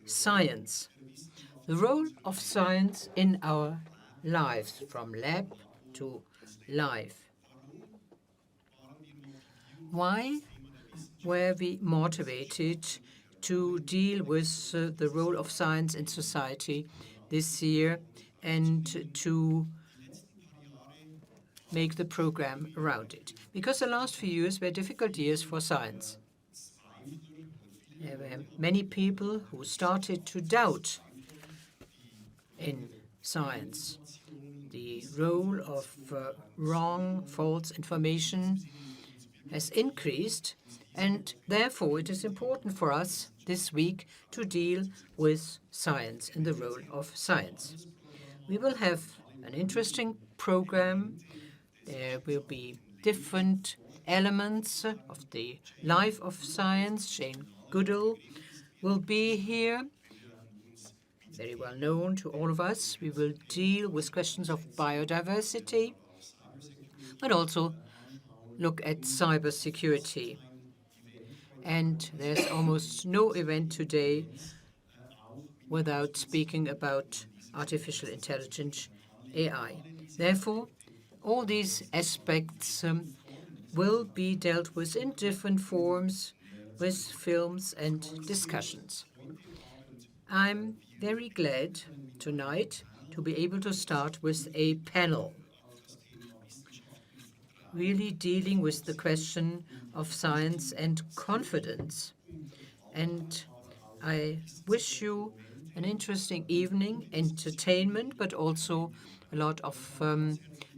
science. The role of science in our lives, from lab to life. Why were we motivated to deal with the role of science in society this year and to make the program around it? Because the last few years were difficult years for science. There were many people who started to doubt in science the role of wrong, false information has increased, and therefore it is important for us this week to deal with science and the role of science. We will have an interesting program. There will be different elements of the life of science. Jane Goodall will be here, very well known to all of us. We will deal with questions of biodiversity, but also look at cybersecurity. And there's almost no event today without speaking about artificial intelligence, AI. Therefore, all these aspects will be dealt with in different forms, with films and discussions. I'm very glad tonight to be able to start with a panel really dealing with the question of science and confidence. And I wish you an interesting evening, entertainment, but also a lot of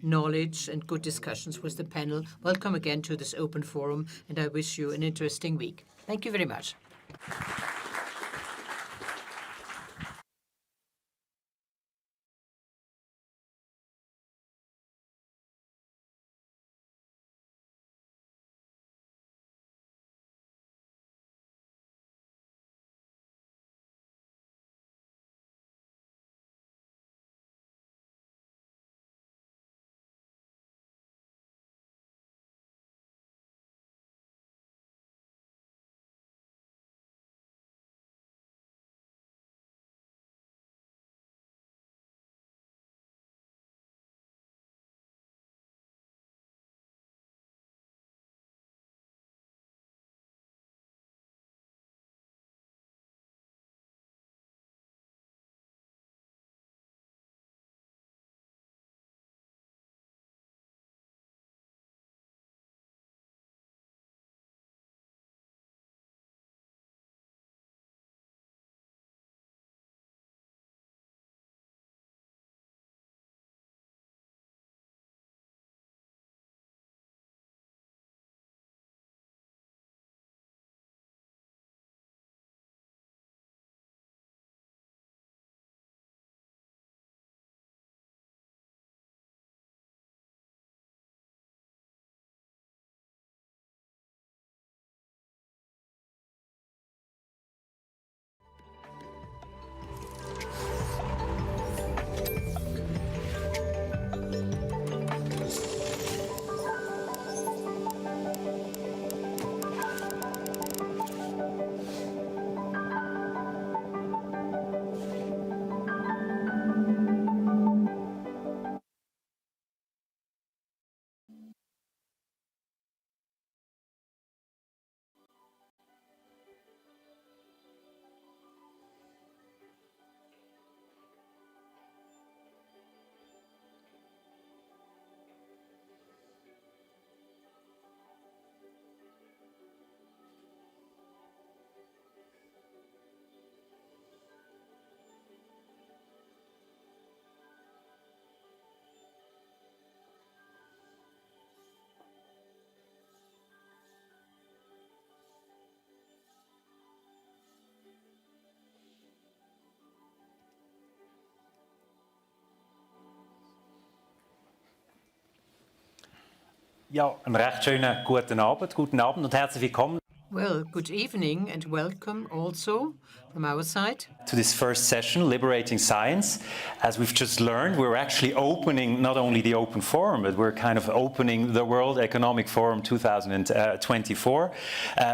knowledge and good discussions with the panel. Welcome again to this open forum, and I wish you an interesting week. Thank you very much. Ja, einen recht schönen guten Abend und herzlich willkommen. Well, good evening and welcome also from our side to this first session, Liberating Science. As we've just learned, we're actually opening not only the open forum, but we're kind of opening the World Economic Forum 2024.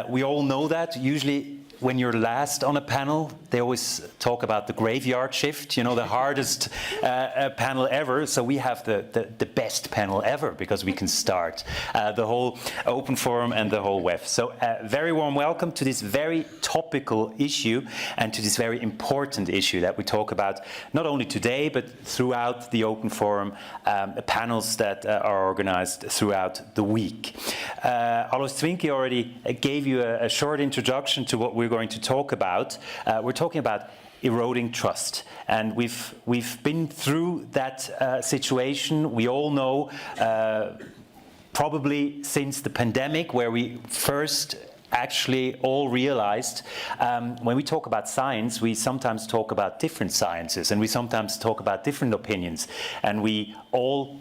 We all know that. Usually when you're last on a panel, they always talk about the graveyard shift, you know, the hardest panel ever. So we have the best panel ever because we can start the whole open forum and the whole WEF. So very warm welcome to this very topical issue and to this very important issue that we talk about not only today but throughout the open forum, panels that are organized throughout the week. Alois Zwinki already gave you a short introduction to what we're going to talk about. We're talking about eroding trust, and we've been through that situation. We all know, probably since the pandemic, where we first actually all realized when we talk about science, we sometimes talk about different sciences, and we sometimes talk about different opinions, and we all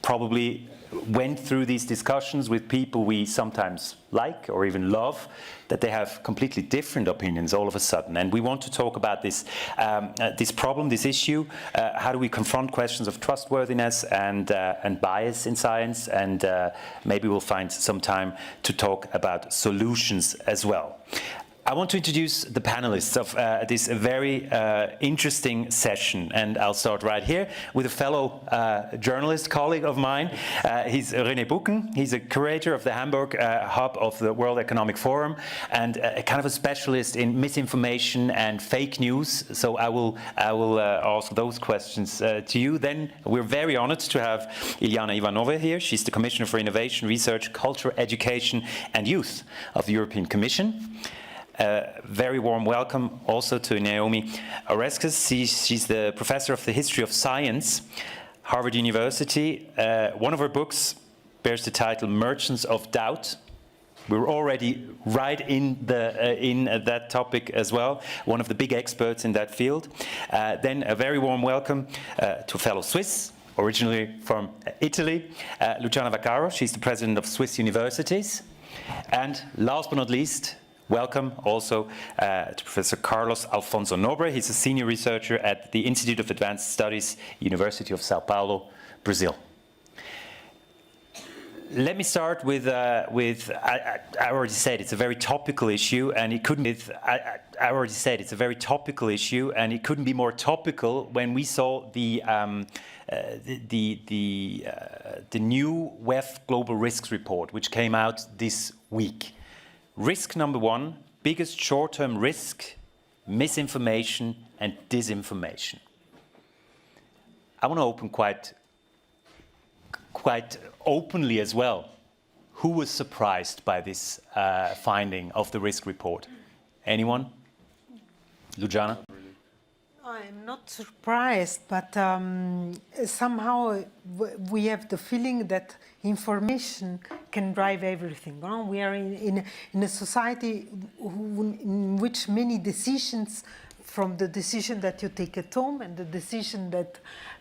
probably went through these discussions with people we sometimes like or even love, that they have completely different opinions all of a sudden. And we want to talk about this this problem, this issue. How do we confront questions of trustworthiness and bias in science? And maybe we'll find some time to talk about solutions as well. I want to introduce the panelists of this very interesting session, and I'll start right here with a fellow journalist colleague of mine. He's René Bucken. He's a curator of the Hamburg hub of the World Economic Forum and kind of a specialist in misinformation and fake news. So I will ask those questions to you. Then we're very honored to have Iliana Ivanova here. She's the Commissioner for Innovation, Research, Culture, Education and Youth of the European Commission. Very warm welcome also to Naomi Oreskes. She's the professor of the history of science, Harvard University. One of her books bears the title Merchants of Doubt. We're already right in that topic as well, one of the big experts in that field. Then a very warm welcome to a fellow Swiss, originally from Italy, Luciana Vaccaro. She's the president of Swiss Universities. And last but not least, welcome also to Professor Carlos Alfonso Nobre. He's a senior researcher at the Institute of Advanced Studies, University of Sao Paulo, Brazil. Let me start with I already said it's a very topical issue, and it couldn't. I already said it's a very topical issue, and it couldn't be more topical when we saw the new WEF Global Risks Report, which came out this week. Risk number one, biggest short-term risk, misinformation and disinformation. I want to open quite openly as well. Who was surprised by this finding of the risk report? Anyone? Luciana? I'm not surprised, but somehow we have the feeling that information can drive everything. We are in a society in which many decisions, from the decision that you take at home and the decision that,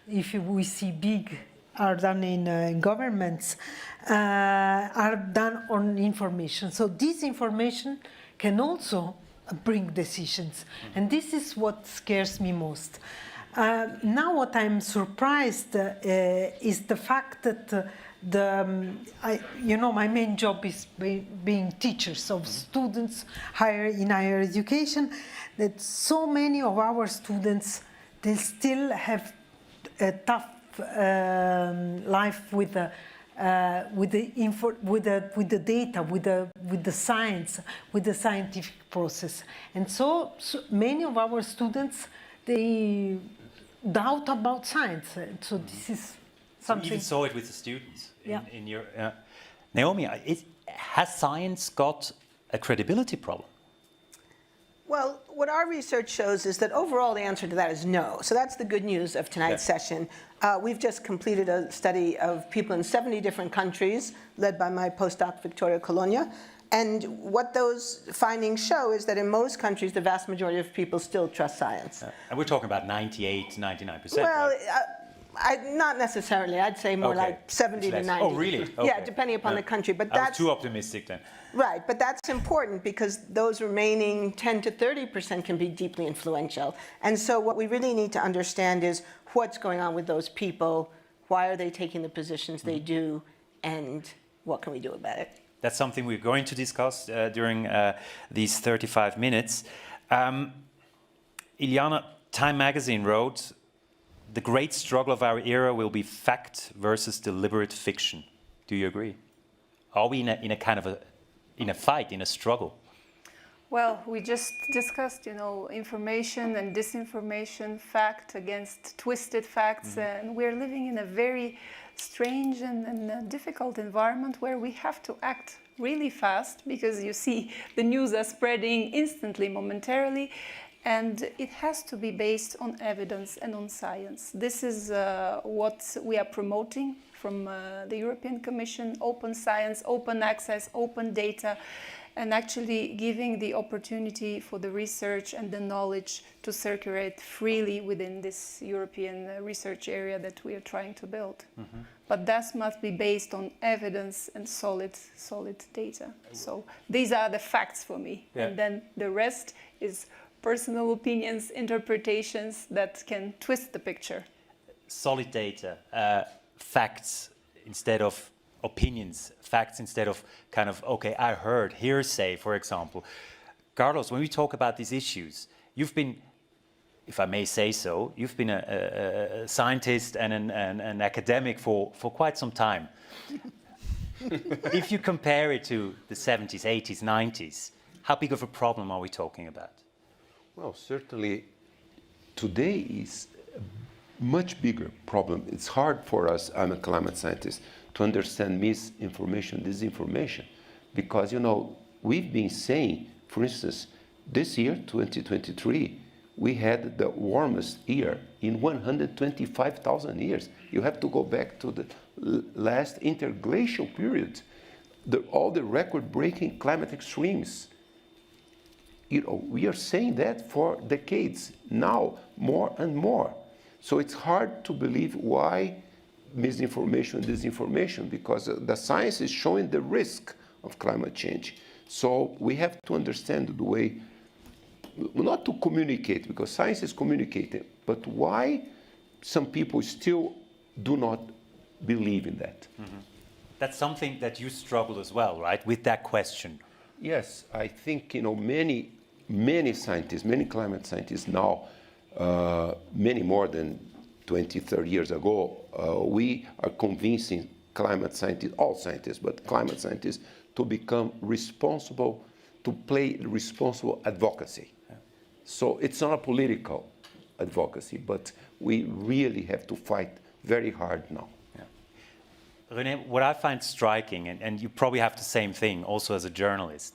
if we see big, are done in governments, are done on information. So this information can also bring decisions, and this is what scares me most. Now what I'm surprised is the fact that my main job is being teachers of students in higher education, that so many of our students, they still have a tough life with the data, with the science, with the scientific process, and so many of our students, they doubt about science. So this is something. You even saw it with the students in your. Naomi, has science got a credibility problem? Well, what our research shows is that overall the answer to that is no. So that's the good news of tonight's session. We've just completed a study of people in 70 different countries, led by my postdoc, Victoria Colonia. And what those findings show is that in most countries, the vast majority of people still trust science. And we're talking about 98 to 99%. Well, right? Not necessarily. I'd say more like 70 to 90. Oh, really? Okay. Yeah, depending upon the country. But I was too optimistic then. Right, but that's important because those remaining 10 to 30% can be deeply influential. And so what we really need to understand is what's going on with those people, why are they taking the positions they do, and what can we do about it? That's something we're going to discuss during these 35 minutes. Iliana, Time magazine wrote, the great struggle of our era will be fact versus deliberate fiction. Do you agree? Are we in a kind of in a fight, in a struggle? Well, we just discussed, information and disinformation, fact against twisted facts, and we're living in a very strange and difficult environment where we have to act really fast because you see the news are spreading instantly, momentarily, and it has to be based on evidence and on science. This is what we are promoting from the European Commission: open science, open access, open data, and actually giving the opportunity for the research and the knowledge to circulate freely within this European research area that we are trying to build. But that must be based on evidence and solid data. So these are the facts for me. Yeah. And then the rest is personal opinions, interpretations that can twist the picture. Solid data, facts instead of opinions, facts instead of kind of, okay, I heard, hearsay, for example. Carlos, when we talk about these issues, you've been, if I may say so, you've been a scientist and an academic for quite some time. If you compare it to the 70s, 80s, 90s, how big of a problem are we talking about? Well, certainly today is a much bigger problem. It's hard for us, I'm a climate scientist, to understand misinformation, disinformation, because, we've been saying, for instance, this year, 2023, we had the warmest year in 125,000 years. You have to go back to the last interglacial period, all the record-breaking climate extremes. We are saying that for decades, now more and more. So it's hard to believe why misinformation, disinformation, because the science is showing the risk of climate change. So we have to understand the way, not to communicate, because science is communicating, but why some people still do not believe in that. That's something that you struggle as well, right, with that question. Yes, I think, many scientists, many climate scientists now, many more than 20, 30 years ago, we are convincing climate scientists, all scientists, but climate scientists, to become responsible, to play responsible advocacy. Yeah. So it's not a political advocacy, but we really have to fight very hard now. Yeah. René, what I find striking, and you probably have the same thing also as a journalist,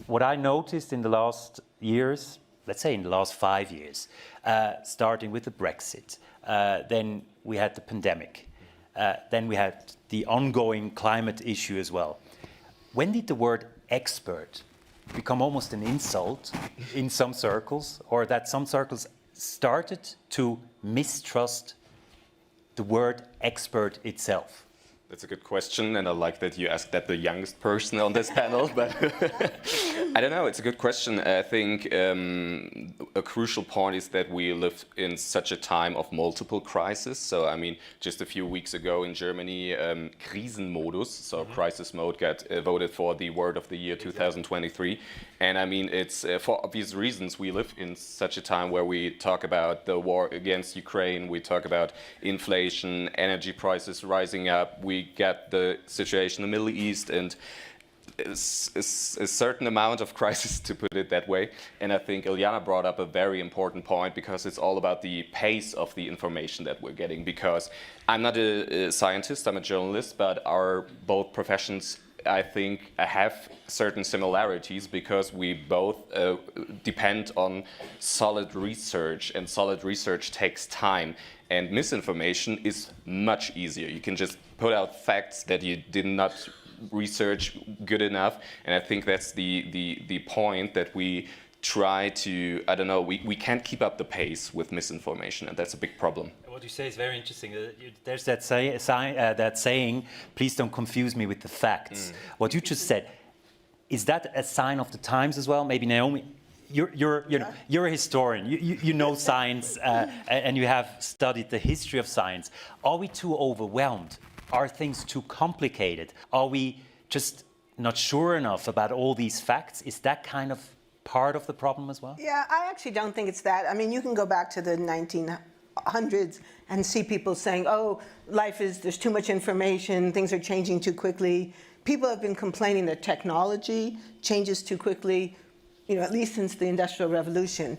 what I noticed in the last years, let's say in the last 5 years, starting with the Brexit, then we had the pandemic, then we had the ongoing climate issue as well. When did the word expert become almost an insult in some circles, or that some circles started to mistrust the word expert itself? That's a good question, and I like that you asked that the youngest person on this panel, but I don't know, it's a good question. I think a crucial point is that we live in such a time of multiple crises. So, just a few weeks ago in Germany, Krisenmodus, so crisis mode, got voted for the word of the year 2023. And it's for obvious reasons. We live in such a time where we talk about the war against Ukraine, we talk about inflation, energy prices rising up, we get the situation in the Middle East, and a certain amount of crisis, to put it that way. And I think Iliana brought up a very important point, because it's all about the pace of the information that we're getting. Because I'm not a scientist, I'm a journalist, but our both professions, I think, have certain similarities, because we both depend on solid research, and solid research takes time. And misinformation is much easier. You can just put out facts that you did not research good enough. And I think that's the point, that we try to, we can't keep up the pace with misinformation, and that's a big problem. What you say is very interesting. There's that saying, please don't confuse me with the facts. What you just said, is that a sign of the times as well? Maybe Naomi, you're a historian, you know science, and you have studied the history of science. Are we too overwhelmed? Are things too complicated? Are we just not sure enough about all these facts? Is that kind of part of the problem as well? Yeah, I actually don't think it's that. I mean, you can go back to the 1900s and see people saying, oh, there's too much information, things are changing too quickly. People have been complaining that technology changes too quickly, at least since the Industrial Revolution.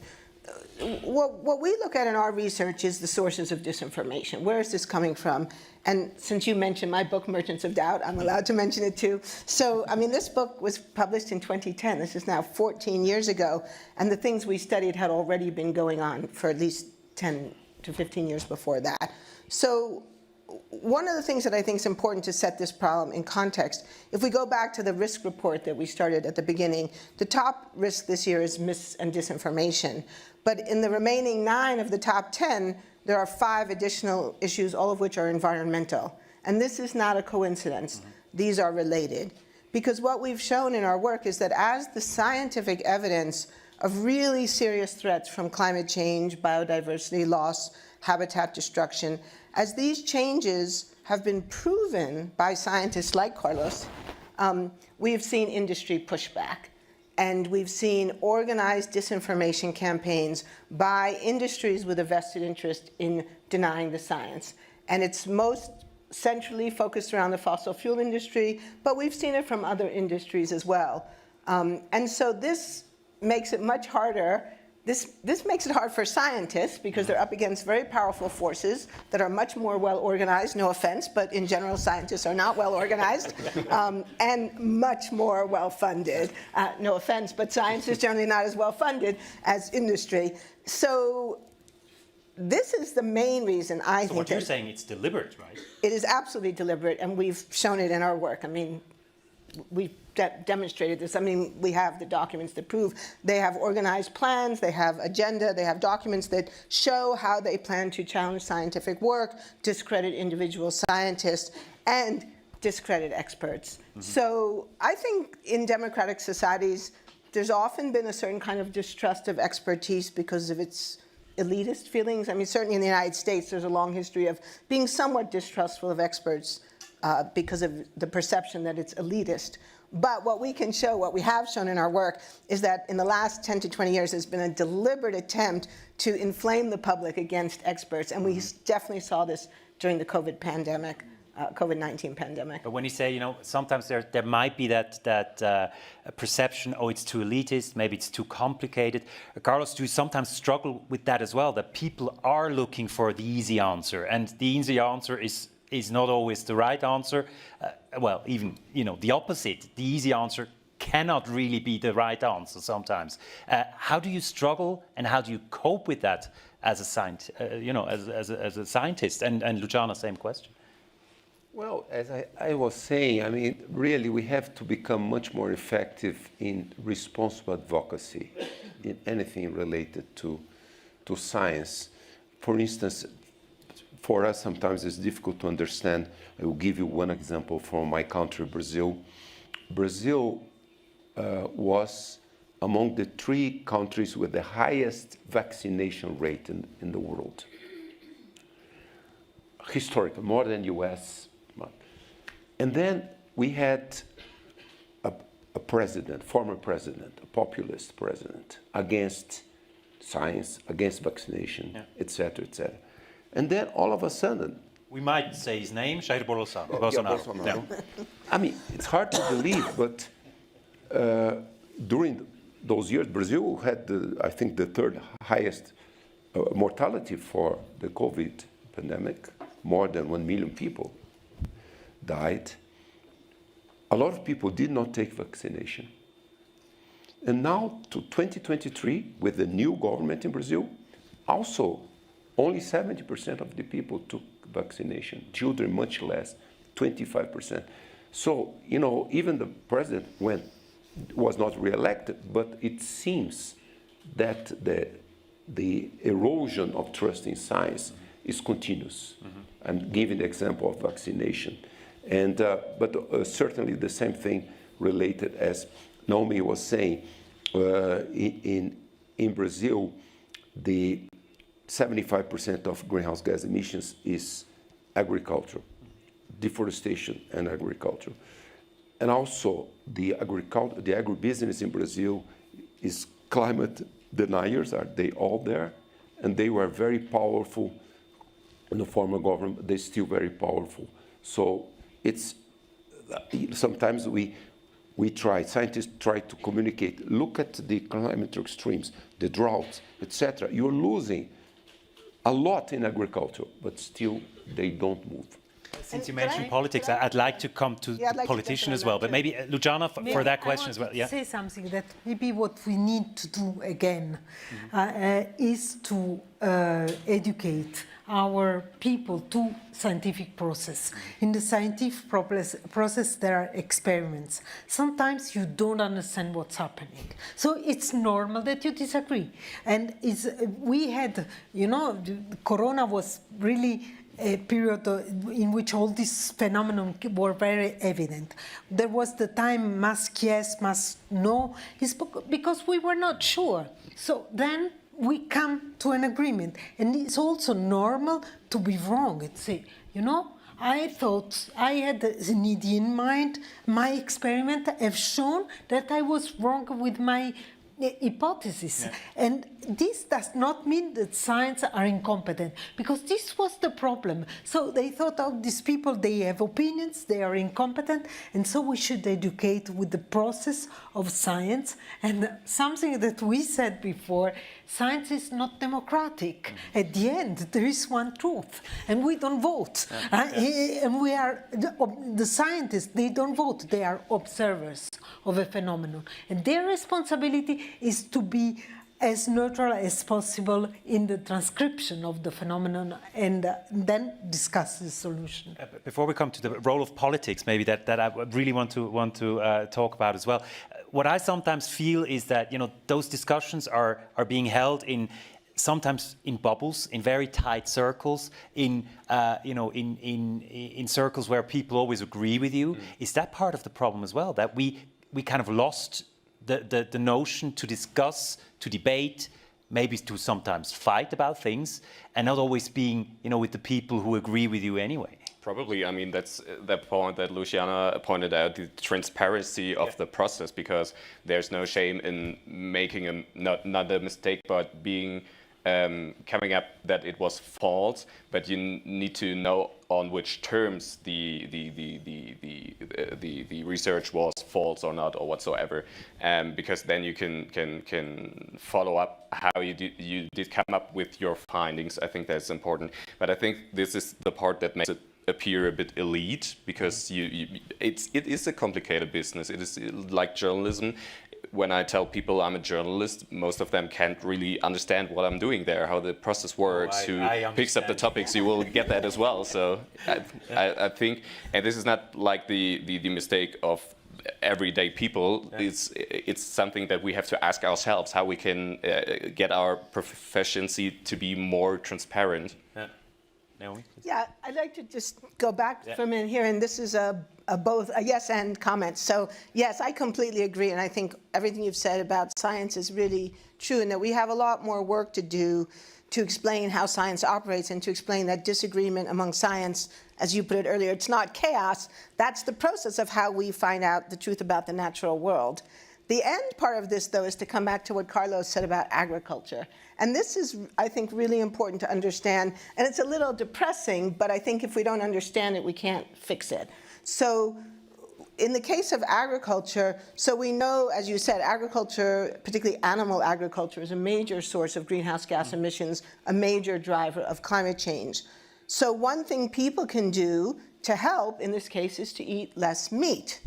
What we look at in our research is the sources of disinformation. Where is this coming from? And since you mentioned my book, Merchants of Doubt, I'm allowed to mention it too. So, I mean, this book was published in 2010. This is now 14 years ago. And the things we studied had already been going on for at least 10 to 15 years before that. So one of the things that I think is important to set this problem in context, if we go back to the risk report that we started at the beginning, the top risk this year is mis and disinformation. But in the remaining 9 of the top 10, there are 5 additional issues, all of which are environmental. And this is not a coincidence. These are related. Because what we've shown in our work is that as the scientific evidence of really serious threats from climate change, biodiversity loss, habitat destruction, as these changes have been proven by scientists like Carlos, we've seen industry pushback. And we've seen organized disinformation campaigns by industries with a vested interest in denying the science. And it's most centrally focused around the fossil fuel industry, but we've seen it from other industries as well. And so this makes it much harder. This makes it hard for scientists because they're up against very powerful forces that are much more well organized, no offense, but in general scientists are not well organized, and much more well funded. No offense, but science is generally not as well funded as industry. So this is the main reason I think. So what you're saying, it's deliberate, right? It is absolutely deliberate, and we've shown it in our work. I mean, we've demonstrated this. I mean, we have the documents that prove they have organized plans, they have agenda, they have documents that show how they plan to challenge scientific work, discredit individual scientists, and discredit experts. So I think in democratic societies, there's often been a certain kind of distrust of expertise because of its elitist feelings. I mean, certainly in the United States, there's a long history of being somewhat distrustful of experts because of the perception that it's elitist. But what we can show, what we have shown in our work, is that in the last 10 to 20 years, there's been a deliberate attempt to inflame the public against experts. And we definitely saw this during the COVID pandemic, COVID-19 pandemic. But when you say, sometimes there might be that perception, oh, it's too elitist, maybe it's too complicated. Carlos, do you sometimes struggle with that as well, that people are looking for the easy answer, and the easy answer is not always the right answer? Well, even, the opposite. The easy answer cannot really be the right answer sometimes. How do you struggle, and how do you cope with that as a scientist? As a scientist? And Luciana, same question. Well, as I was saying, I mean, really, we have to become much more effective in responsible advocacy in anything related to science. For instance, for us, sometimes it's difficult to understand. I will give you one example from my country, Brazil. Brazil was among the 3 countries with the highest vaccination rate in the world. Historically, more than US. And then we had a president, former president, a populist president, against science, against vaccination, etc., etc. And then all of a sudden, we might say his name, Jair Bolsonaro. Bolsonaro. Yeah. I mean, it's hard to believe, but during those years, Brazil had, I think, the 3rd highest mortality for the COVID pandemic. More than 1 million people died. A lot of people did not take vaccination. And now to 2023, with the new government in Brazil, also only 70% of the people took vaccination. Children, much less, 25%. So, even the president was not re-elected, but it seems that the erosion of trust in science is continuous. I'm giving the example of vaccination. And, but certainly the same thing related, as Naomi was saying, in Brazil, the 75% of greenhouse gas emissions is agriculture, deforestation and agriculture. And also the agribusiness in Brazil is climate deniers. Are they all there? And they were very powerful in the former government. They're still very powerful. So it's sometimes scientists try to communicate. Look at the climate extremes, the droughts, etc. You're losing a lot in agriculture, but still they don't move. Since you mentioned politics, I'd like to come to the politician as well, but maybe Luciana for that question as well. Yeah. Say something that maybe what we need to do again is to educate our people to scientific process. In the scientific process, there are experiments. Sometimes you don't understand what's happening. So it's normal that you disagree. And we had, Corona was really a period in which all these phenomena were very evident. There was the time mask yes, mask no, because we were not sure. So then we come to an agreement. And it's also normal to be wrong and say, I thought I had an idea in mind. My experiment have shown that I was wrong with my hypothesis. Yeah. And this does not mean that science are incompetent, because this was the problem. So they thought, these people, they have opinions, they are incompetent, and so we should educate with the process of science. And something that we said before, science is not democratic. At the end, there is one truth, and we don't vote. And we are, the scientists, they don't vote, they are observers of a phenomenon. And their responsibility is to be as neutral as possible in the transcription of the phenomenon and then discuss the solution. Before we come to the role of politics, maybe that I really want to talk about as well. What I sometimes feel is that those discussions are being held sometimes in bubbles, in very tight circles, in circles where people always agree with you. Is that part of the problem as well? That we kind of lost the notion to discuss, to debate, maybe to sometimes fight about things, and not always being, with the people who agree with you anyway. Probably, I mean, that's the point that Luciana pointed out, the transparency of the process, because there's no shame in making not a mistake, but being coming up that it was false, but you need to know on which terms the research was false or not or whatsoever, because then you can follow up how you did come up with your findings. I think that's important, but I think this is the part that makes it appear a bit elite, because it is a complicated business. It is like journalism. When I tell people I'm a journalist, most of them can't really understand what I'm doing there, how the process works, who picks up the topics. You will get that as well. So I think, and this is not like the mistake of everyday people. Yeah. It's something that we have to ask ourselves, how we can get our proficiency to be more transparent. Yeah. Naomi? Yeah, I'd like to just go back for a minute here, and this is both a yes and comment. So yes, I completely agree, and I think everything you've said about science is really true, and that we have a lot more work to do to explain how science operates and to explain that disagreement among science, as you put it earlier, it's not chaos. That's the process of how we find out the truth about the natural world. The end part of this, though, is to come back to what Carlos said about agriculture. And this is, I think, really important to understand. And it's a little depressing, but I think if we don't understand it, we can't fix it. So in the case of agriculture, so we know, as you said, agriculture, particularly animal agriculture, is a major source of greenhouse gas emissions, a major driver of climate change. So one thing people can do to help, in this case, is to eat less meat.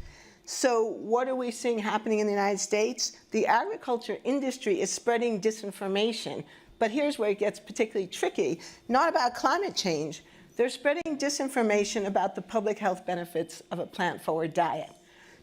So what are we seeing happening in the United States? The agriculture industry is spreading disinformation. But here's where it gets particularly tricky. Not about climate change. They're spreading disinformation about the public health benefits of a plant-forward diet.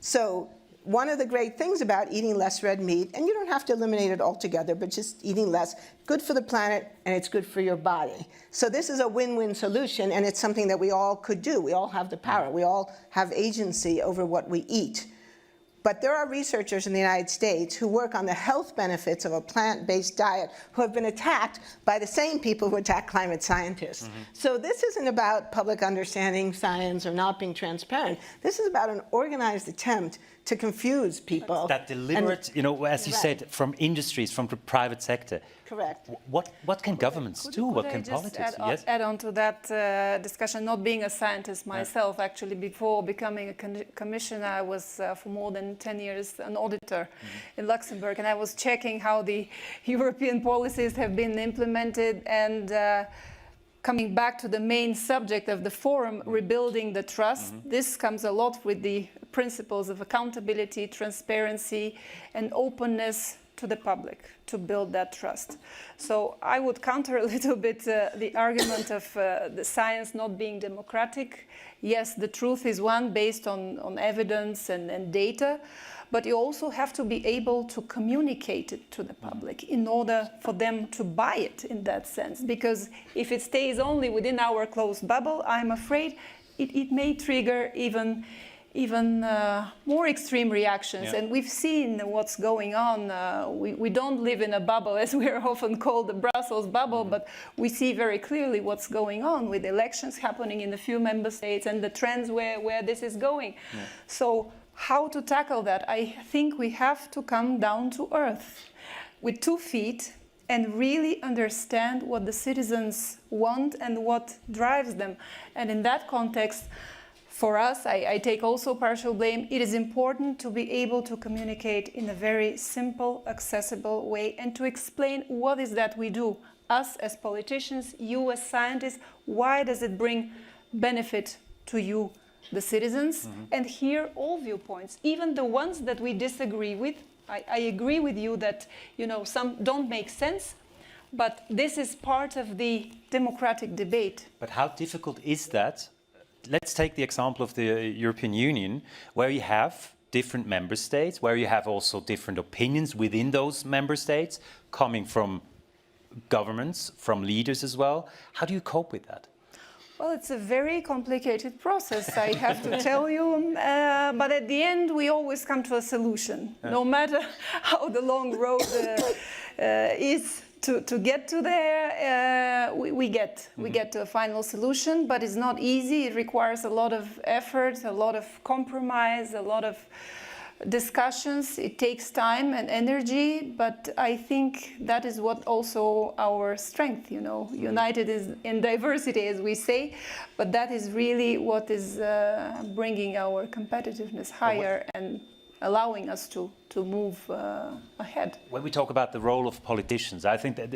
So one of the great things about eating less red meat, and you don't have to eliminate it altogether, but just eating less, good for the planet and it's good for your body. So this is a win-win solution, and it's something that we all could do. We all have the power. We all have agency over what we eat. But there are researchers in the United States who work on the health benefits of a plant-based diet who have been attacked by the same people who attack climate scientists. So this isn't about public understanding science or not being transparent. This is about an organized attempt to confuse people. That deliberate, as you said, from industries, from the private sector. Correct. What can governments do? What can politics do? Yes? Add on to that discussion, not being a scientist myself, actually, before becoming a commissioner, I was for more than 10 years an auditor in Luxembourg, and I was checking how the European policies have been implemented, and coming back to the main subject of the forum, rebuilding the trust, this comes a lot with the principles of accountability, transparency, and openness to the public to build that trust. So I would counter a little bit the argument of the science not being democratic. Yes, the truth is one based on evidence and data, but you also have to be able to communicate it to the public in order for them to buy it in that sense. Because if it stays only within our closed bubble, I'm afraid it may trigger even more extreme reactions. Yeah. And we've seen what's going on. We don't live in a bubble, as we are often called the Brussels bubble, but we see very clearly what's going on with elections happening in a few member states and the trends where this is going. Yeah. So how to tackle that? I think we have to come down to earth with 2 feet and really understand what the citizens want and what drives them. And in that context, for us, I take also partial blame. It is important to be able to communicate in a very simple, accessible way and to explain what is that we do. Us as politicians, you as scientists, why does it bring benefit to you, the citizens, and hear all viewpoints, even the ones that we disagree with. I agree with you that some don't make sense, but this is part of the democratic debate. But how difficult is that? Let's take the example of the European Union, where you have different member states, where you have also different opinions within those member states, coming from governments, from leaders as well. How do you cope with that? Well, it's a very complicated process, I have to tell you. But at the end, we always come to a solution, no matter how the long road is. To get to there, we get to a final solution, but it's not easy. It requires a lot of effort, a lot of compromise, a lot of discussions. It takes time and energy, but I think that is what also our strength, united is in diversity, as we say, but that is really what is bringing our competitiveness higher and allowing us to move ahead. When we talk about the role of politicians, I think that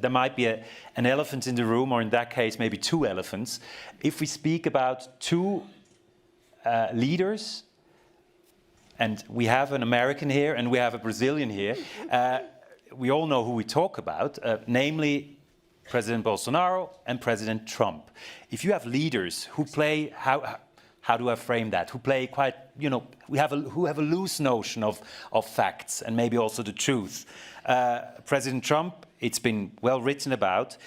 there might be an elephant in the room, or in that case, maybe 2 elephants. If we speak about 2 leaders, and we have an American here and we have a Brazilian here, we all know who we talk about, namely President Bolsonaro and President Trump. If you have leaders who play, how do I frame that? Who play quite, who have a loose notion of facts and maybe also the truth. President Trump, it's been well written about.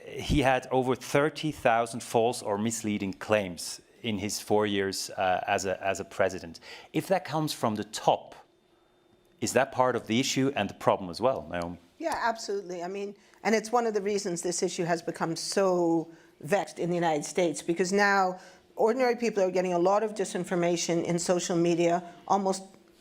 He had over 30,000 false or misleading claims in his 4 years as a president. If that comes from the top, is that part of the issue and the problem as well, Naomi? Yeah, absolutely. I mean, and it's one of the reasons this issue has become so vexed in the United States, because now ordinary people are getting a lot of disinformation in social media,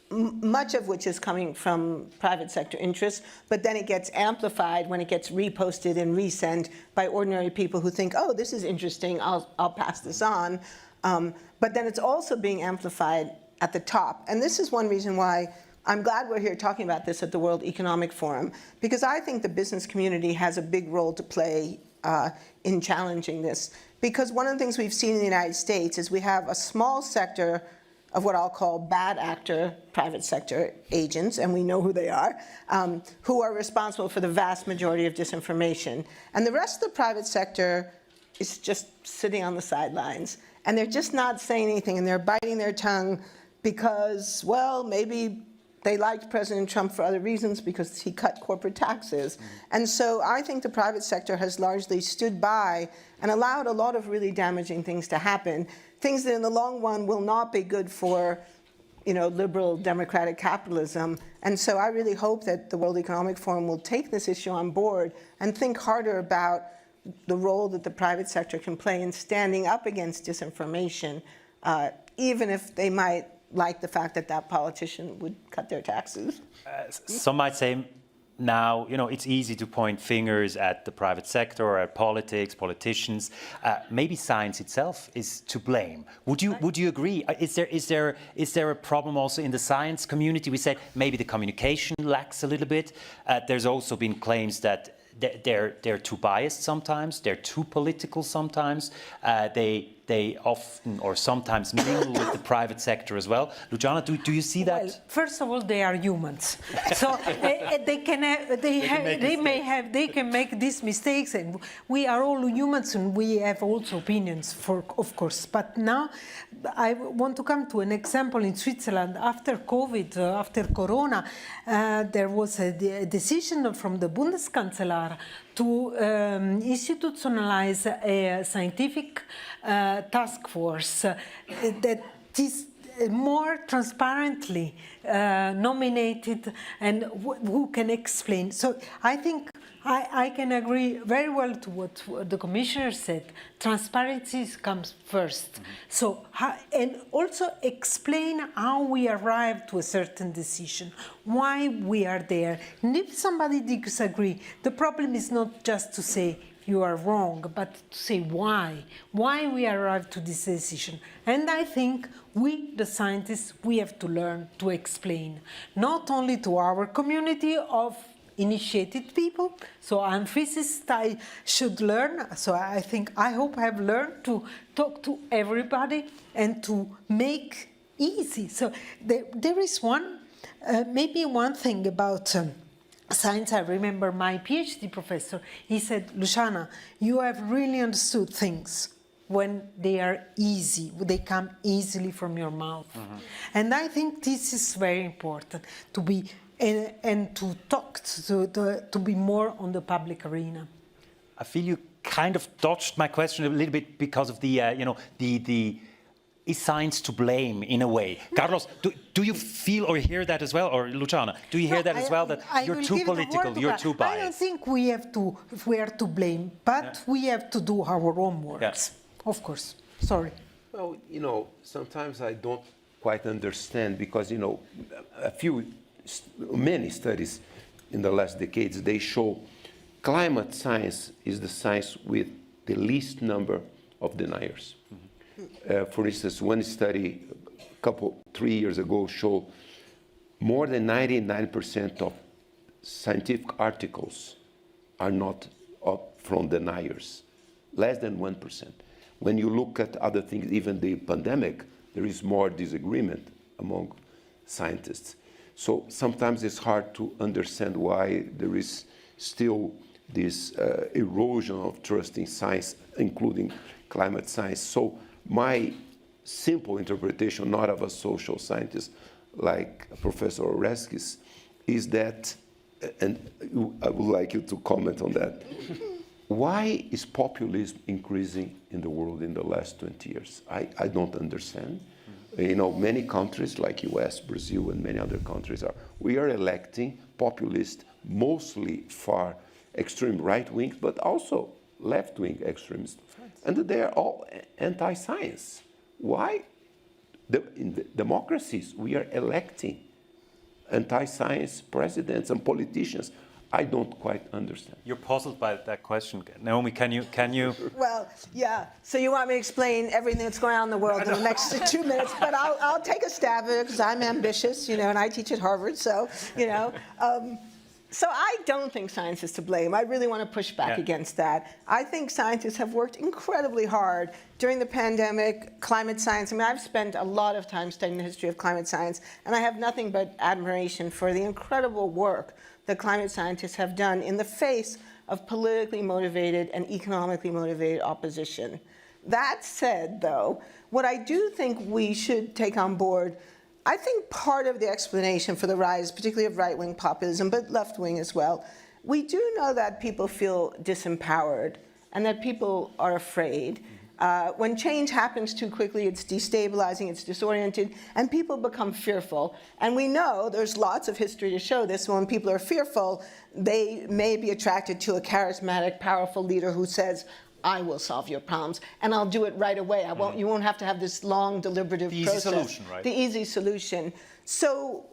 much of which is coming from private sector interests, but then it gets amplified when it gets reposted and resent by ordinary people who think, oh, this is interesting, I'll pass this on. But then it's also being amplified at the top. And this is one reason why I'm glad we're here talking about this at the World Economic Forum, because I think the business community has a big role to play in challenging this. Because one of the things we've seen in the United States is we have a small sector of what I'll call bad actor private sector agents, and we know who they are, who are responsible for the vast majority of disinformation. And the rest of the private sector is just sitting on the sidelines. And they're just not saying anything, and they're biting their tongue because, well, maybe they liked President Trump for other reasons because he cut corporate taxes. And so I think the private sector has largely stood by and allowed a lot of really damaging things to happen, things that in the long run will not be good for liberal democratic capitalism. And so I really hope that the World Economic Forum will take this issue on board and think harder about the role that the private sector can play in standing up against disinformation, even if they might like the fact that that politician would cut their taxes. Some might say now, it's easy to point fingers at the private sector or at politics, politicians. Maybe science itself is to blame. Would you agree? Is there a problem also in the science community? We said maybe the communication lacks a little bit. There's also been claims that they're too biased sometimes. They're too political sometimes. They often or sometimes mingle with the private sector as well. Luciana, do you see that? Well, first of all, they are humans, so they can make these mistakes, and we are all humans, and we have also opinions, of course. But now, I want to come to an example in Switzerland. After COVID, after Corona, there was a decision from the Bundeskanzler to institutionalize a scientific task force that is more transparently nominated and who can explain. So I think I can agree very well to what the commissioner said. Transparency comes first. So, and also explain how we arrived to a certain decision, why we are there. And if somebody disagrees, the problem is not just to say you are wrong, but to say why we arrived to this decision. And I think we, the scientists, we have to learn to explain, not only to our community of initiated people. So I'm physicist, I should learn. So I hope I have learned to talk to everybody and to make easy. So there is maybe one thing about science. I remember my PhD professor, he said, Luciana, you have really understood things when they are easy, they come easily from your mouth. And I think this is very important, to be and to talk, to be more on the public arena. I feel you kind of dodged my question a little bit because of the, is science to blame in a way? Carlos, do you feel or hear that as well? Or Luciana, do you hear that as well, that you're too political, you're too biased? I don't think we are to blame, but we have to do our homework. Yes. Of course. Sorry. Well, sometimes I don't quite understand because, many studies in the last decades, they show climate science is the science with the least number of deniers. For instance, one study 3 years ago showed more than 99% of scientific articles are not from deniers, less than 1%. When you look at other things, even the pandemic, there is more disagreement among scientists. So sometimes it's hard to understand why there is still this erosion of trust in science, including climate science. So my simple interpretation, not of a social scientist like Professor Oreskes, is that, and I would like you to comment on that, why is populism increasing in the world in the last 20 years? I don't understand. Many countries like US, Brazil, and many other countries we are electing populists, mostly far extreme right wing, but also left wing extremists. And they are all anti-science. Why? In the democracies, we are electing anti-science presidents and politicians. I don't quite understand. You're puzzled by that question. Naomi, can you? Well, yeah. So you want me to explain everything that's going on in the world in the next 2 minutes, but I'll take a stab at it because I'm ambitious, and I teach at Harvard, so, So I don't think science is to blame. I really want to push back against that. I think scientists have worked incredibly hard during the pandemic, climate science. I've spent a lot of time studying the history of climate science, and I have nothing but admiration for the incredible work that climate scientists have done in the face of politically motivated and economically motivated opposition. That said, though, what I do think we should take on board, I think part of the explanation for the rise, particularly of right-wing populism, but left-wing as well, we do know that people feel disempowered and that people are afraid. When change happens too quickly, it's destabilizing, it's disoriented, and people become fearful. And we know there's lots of history to show this. When people are fearful, they may be attracted to a charismatic, powerful leader who says, I will solve your problems, and I'll do it right away. You won't have to have this long, deliberative process. The easy solution, right? The easy solution. So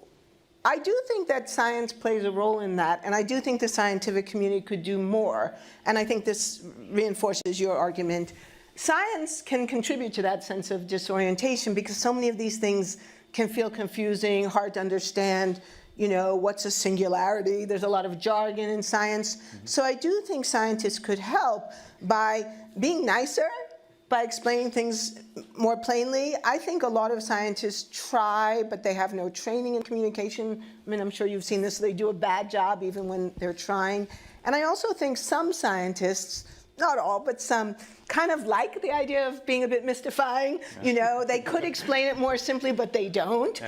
I do think that science plays a role in that, and I do think the scientific community could do more. And I think this reinforces your argument. Science can contribute to that sense of disorientation because so many of these things can feel confusing, hard to understand. You know, what's a singularity? There's a lot of jargon in science. So I do think scientists could help by being nicer, by explaining things more plainly. I think a lot of scientists try, but they have no training in communication. I mean, I'm sure you've seen this. They do a bad job even when they're trying. And I also think some scientists, not all, but some, kind of like the idea of being a bit mystifying. You know, they could explain it more simply, but they don't.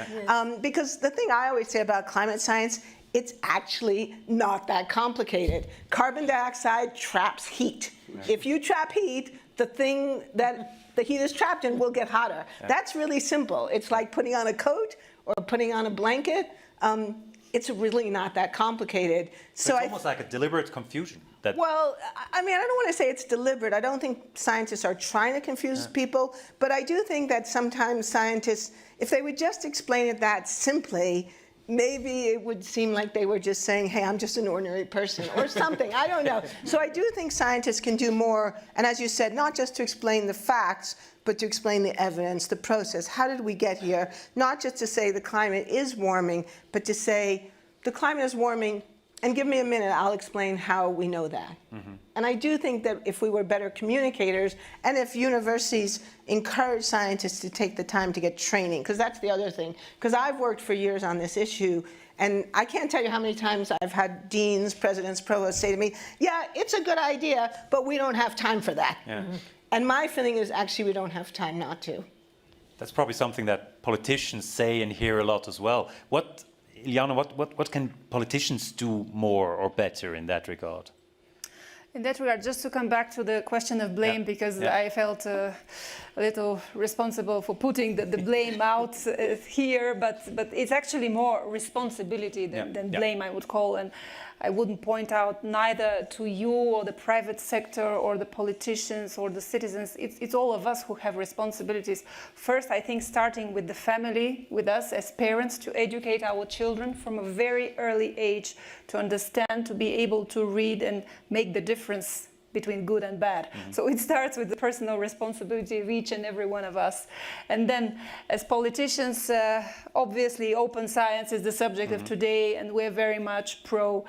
Because the thing I always say about climate science, it's actually not that complicated. Carbon dioxide traps heat. If you trap heat, the thing that the heat is trapped in will get hotter. That's really simple. It's like putting on a coat or putting on a blanket. It's really not that complicated. So it's almost like a deliberate confusion. Well, I mean, I don't want to say it's deliberate. I don't think scientists are trying to confuse people, but I do think that sometimes scientists, if they would just explain it that simply, maybe it would seem like they were just saying, hey, I'm just an ordinary person or something. I don't know. So I do think scientists can do more, and as you said, not just to explain the facts, but to explain the evidence, the process. How did we get here? Not just to say the climate is warming, but to say the climate is warming, and give me a minute, I'll explain how we know that. And I do think that if we were better communicators, and if universities encourage scientists to take the time to get training, because that's the other thing. Because I've worked for years on this issue, and I can't tell you how many times I've had deans, presidents, provosts say to me, yeah, it's a good idea, but we don't have time for that. And my feeling is actually we don't have time not to. That's probably something that politicians say and hear a lot as well. Iliana, what can politicians do more or better in that regard? In that regard, just to come back to the question of blame, because I felt a little responsible for putting the blame out here, but it's actually more responsibility than blame, I would call. And I wouldn't point out neither to you or the private sector or the politicians or the citizens. It's all of us who have responsibilities. First, I think starting with the family, with us as parents, to educate our children from a very early age to understand, to be able to read and make the difference between good and bad. So it starts with the personal responsibility of each and every one of us. And then as politicians, obviously open science is the subject of today, and we're very much pro,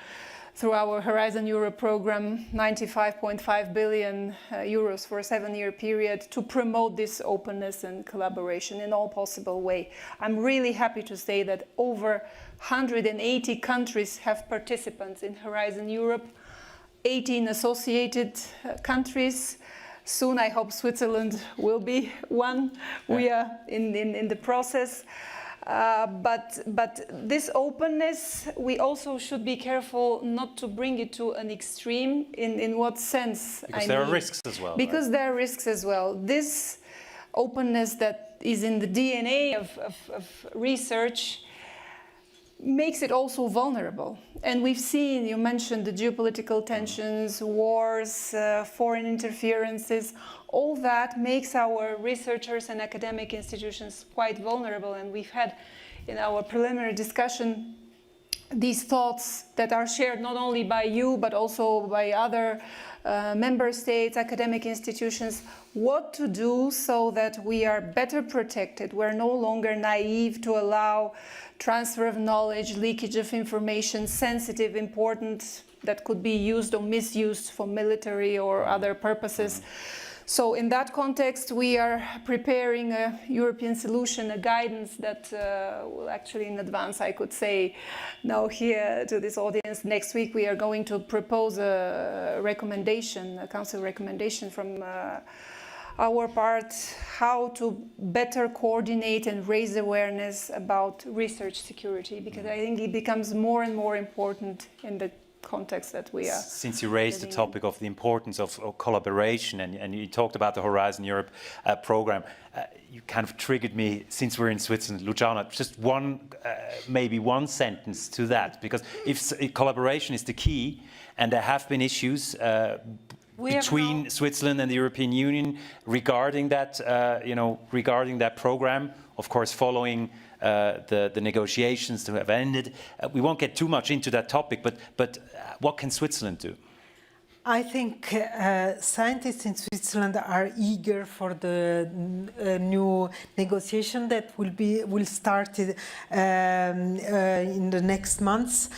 through our Horizon Europe program, 95.5 billion euros for a 7-year period to promote this openness and collaboration in all possible way. I'm really happy to say that over 180 countries have participants in Horizon Europe, 18 associated countries. Soon, I hope Switzerland will be one. We are in the process. But this openness, we also should be careful not to bring it to an extreme. In what sense? Because there are risks as well. Because there are risks as well. This openness that is in the DNA of research makes it also vulnerable. And we've seen, you mentioned the geopolitical tensions, wars, foreign interferences, all that makes our researchers and academic institutions quite vulnerable. And we've had in our preliminary discussion these thoughts that are shared not only by you, but also by other member states, academic institutions, what to do so that we are better protected. We're no longer naive to allow transfer of knowledge, leakage of information, sensitive, important, that could be used or misused for military or other purposes. So in that context, we are preparing a European solution, a guidance that will actually in advance, I could say now here to this audience, next week we are going to propose a recommendation, a council recommendation from our part, how to better coordinate and raise awareness about research security, because I think it becomes more and more important in the context that we are. Since you raised the topic of the importance of collaboration and you talked about the Horizon Europe program, you kind of triggered me, since we're in Switzerland, Luciana, just maybe one sentence to that, because if collaboration is the key, and there have been issues between Switzerland and the European Union regarding that, regarding that program, of course, following the negotiations to have ended. We won't get too much into that topic, but what can Switzerland do? I think scientists in Switzerland are eager for the new negotiation that will start in the next months.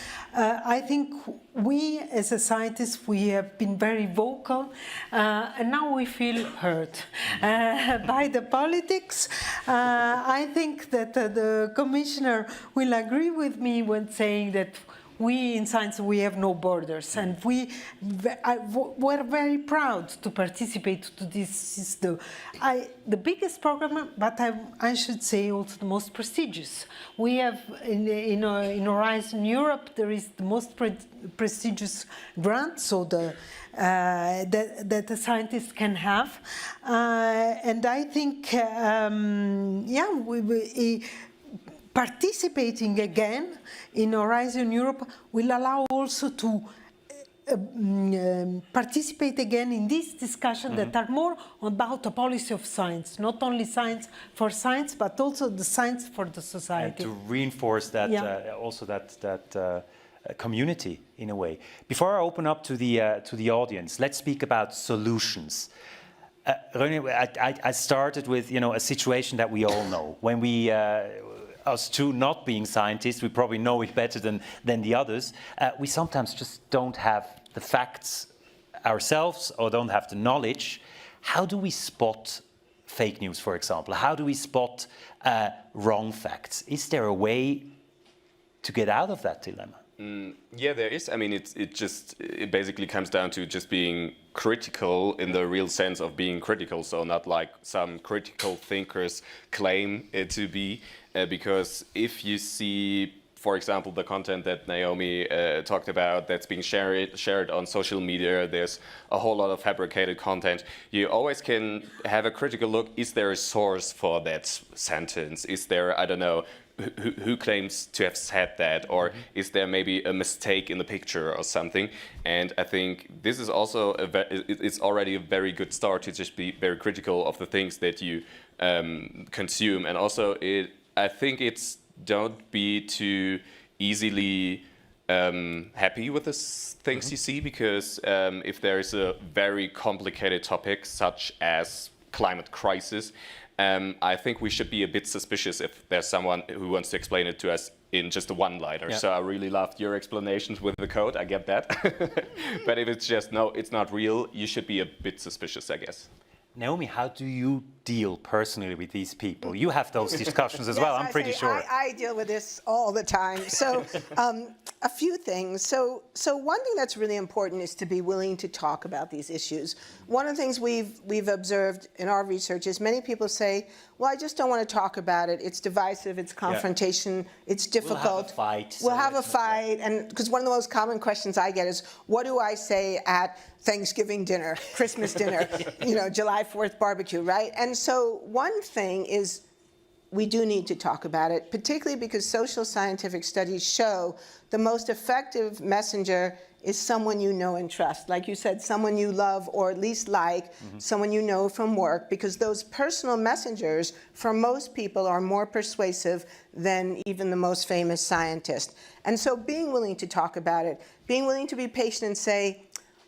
I think we, as a scientists, we have been very vocal, and now we feel hurt by the politics. I think that the commissioner will agree with me when saying that we in science, we have no borders, and we're very proud to participate to this. Is the biggest program, but I should say also the most prestigious. We have in Horizon Europe, there is the most prestigious grant, so that the scientists can have, and I think participating again in Horizon Europe will allow also to participate again in this discussion that are more about the policy of science, not only science for science, but also the science for the society. And to reinforce that, also that community in a way. Before I open up to the audience, let's speak about solutions. René, I started with a situation that we all know. When we us two not being scientists, we probably know it better than the others. We sometimes just don't have the facts ourselves or don't have the knowledge. How do we spot fake news, for example? How do we spot wrong facts? Is there a way to get out of that dilemma? Yeah, there is. I mean, it basically comes down to just being critical in the real sense of being critical. So not like some critical thinkers claim it to be, because if you see, for example, the content that Naomi talked about that's being shared on social media, there's a whole lot of fabricated content. You always can have a critical look. Is there a source for that sentence? Is there, I don't know, who claims to have said that, or is there maybe a mistake in the picture or something? And I think this is also it's already a very good start to just be very critical of the things that you consume. And also I think it's don't be too easily happy with the things you see, because if there is a very complicated topic such as climate crisis, I think we should be a bit suspicious if there's someone who wants to explain it to us in just a one-liner. Yeah. So I really loved your explanations with the code, I get that. But if it's just, no, it's not real, you should be a bit suspicious, I guess. Naomi, how do you deal personally with these people? You have those discussions as well, I'm pretty sure. I deal with this all the time. So a few things. So one thing that's really important is to be willing to talk about these issues. One of the things we've observed in our research is many people say, well, I just don't want to talk about it. It's divisive, it's confrontation, it's difficult. We'll have a fight. And because one of the most common questions I get is, what do I say at Thanksgiving dinner, Christmas dinner, July 4th barbecue, right? And so one thing is we do need to talk about it, particularly because social scientific studies show the most effective messenger is someone you know and trust. Like you said, someone you love or at least like, someone you know from work, because those personal messengers for most people are more persuasive than even the most famous scientist. And so being willing to talk about it, being willing to be patient and say,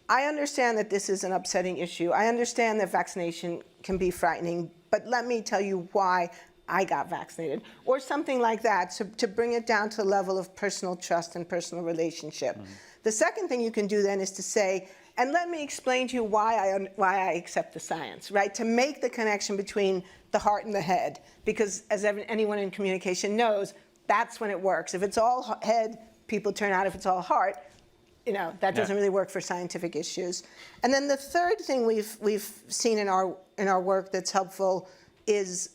I understand that this is an upsetting issue. I understand that vaccination can be frightening, but let me tell you why I got vaccinated, or something like that, to bring it down to the level of personal trust and personal relationship. The second thing you can do then is to say, and let me explain to you why I accept the science, right? To make the connection between the heart and the head, because as anyone in communication knows, that's when it works. If it's all head, people turn out. If it's all heart, that doesn't really work for scientific issues. And then the third thing we've seen in our work that's helpful is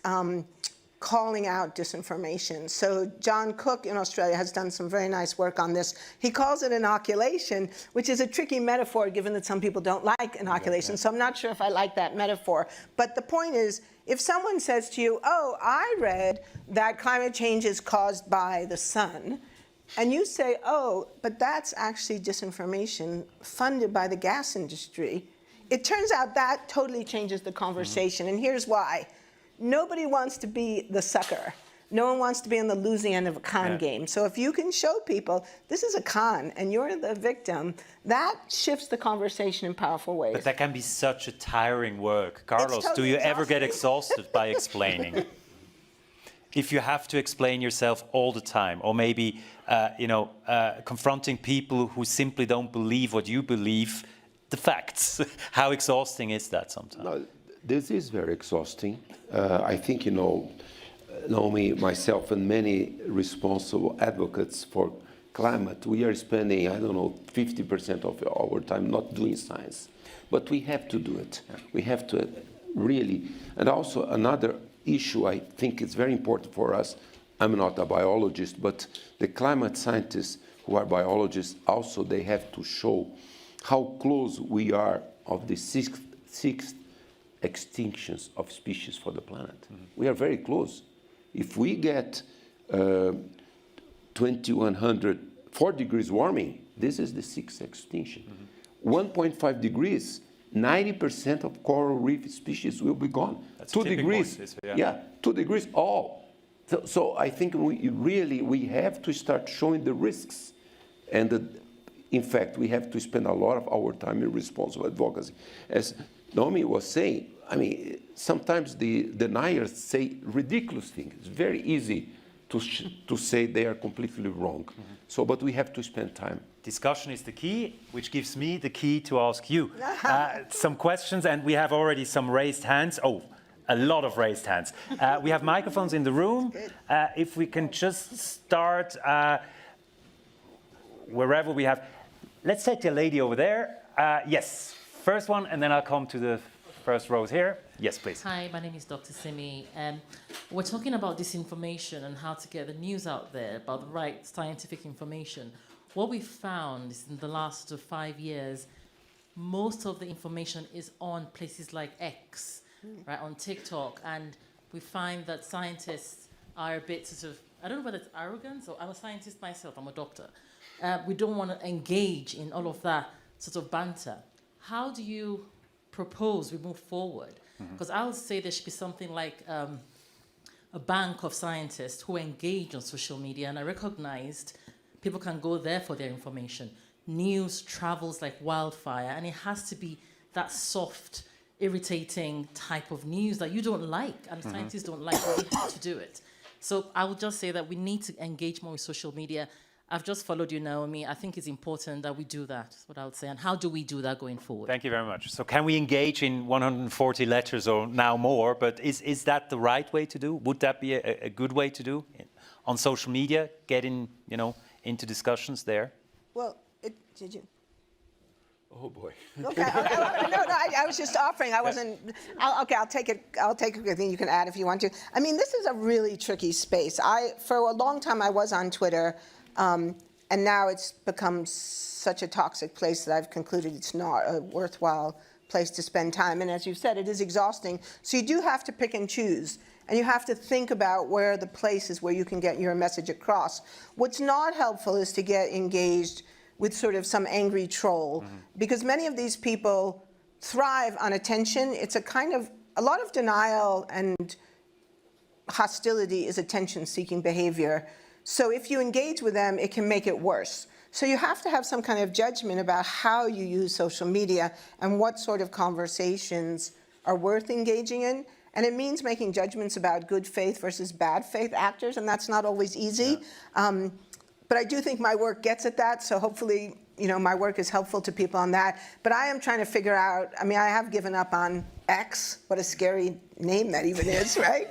calling out disinformation. So John Cook in Australia has done some very nice work on this. He calls it inoculation, which is a tricky metaphor given that some people don't like inoculation. So I'm not sure if I like that metaphor. But the point is, if someone says to you, oh, I read that climate change is caused by the sun, and you say, oh, but that's actually disinformation funded by the gas industry, it turns out that totally changes the conversation. And here's why. Nobody wants to be the sucker. No one wants to be on the losing end of a con game. So if you can show people this is a con and you're the victim, that shifts the conversation in powerful ways. But that can be such a tiring work. Carlos, totally do you ever get exhausting. exhausted by explaining? If you have to explain yourself all the time, or maybe confronting people who simply don't believe what you believe, the facts, how exhausting is that sometimes? No, this is very exhausting. I think, Naomi, myself, and many responsible advocates for climate, we are spending, 50% of our time not doing science. But we have to do it. We have to really. And also another issue I think is very important for us. I'm not a biologist, but the climate scientists who are biologists also, they have to show how close we are of the sixth extinctions of species for the planet. Mm-hmm. We are very close. If we get 4 degrees warming, this is the sixth extinction. Mm-hmm. 1.5 degrees, 90% of coral reef species will be gone. That's 2 degrees, 2 degrees, all. So I think we have to start showing the risks. And in fact, we have to spend a lot of our time in responsible advocacy. As Naomi was saying, sometimes the deniers say ridiculous things. It's very easy to say they are completely wrong. Mm-hmm. But we have to spend time. Discussion is the key, which gives me the key to ask you some questions, and we have already some raised hands. Oh, a lot of raised hands. We have microphones in the room. If we can just start wherever we have. Let's take the lady over there. Yes, first one, and then I'll come to the first rows here. Yes, please. Hi, my name is Dr. Simi. We're talking about disinformation and how to get the news out there about the right scientific information. What we found is in the last 5 years, most of the information is on places like X, right, on TikTok, and we find that scientists are a bit I don't know whether it's arrogance, or I'm a scientist myself, I'm a doctor. We don't want to engage in all of that sort of banter. How do you propose we move forward? Because I would say there should be something like a bank of scientists who engage on social media, and I recognized people can go there for their information. News travels like wildfire, and it has to be that soft, irritating type of news that you don't like, and scientists don't like, but we have to do it. So I would just say that we need to engage more with social media. I've just followed you, Naomi. I think it's important that we do that. That's what I would say. And how do we do that going forward? Thank you very much. So can we engage in 140 letters or now more? But is that the right way to do? Would that be a good way to do on social media? Get into discussions there? Well, did you? Oh boy. Okay. I was just offering. I wasn't. I'll take it. I'll take a thing. You can add if you want to. This is a really tricky space. For a long time I was on Twitter. And now it's become such a toxic place that I've concluded it's not a worthwhile place to spend time. And as you said, it is exhausting. So you do have to pick and choose. And you have to think about where the place is where you can get your message across. What's not helpful is to get engaged with sort of some angry troll. Because many of these people thrive on attention. It's a lot of denial and hostility is attention-seeking behavior. So if you engage with them, it can make it worse. So you have to have some kind of judgment about how you use social media and what sort of conversations are worth engaging in. And it means making judgments about good faith versus bad faith actors, and that's not always easy. Yeah. But I do think my work gets at that, so hopefully my work is helpful to people on that. But I am trying to figure out, I have given up on X, what a scary name that even is, right?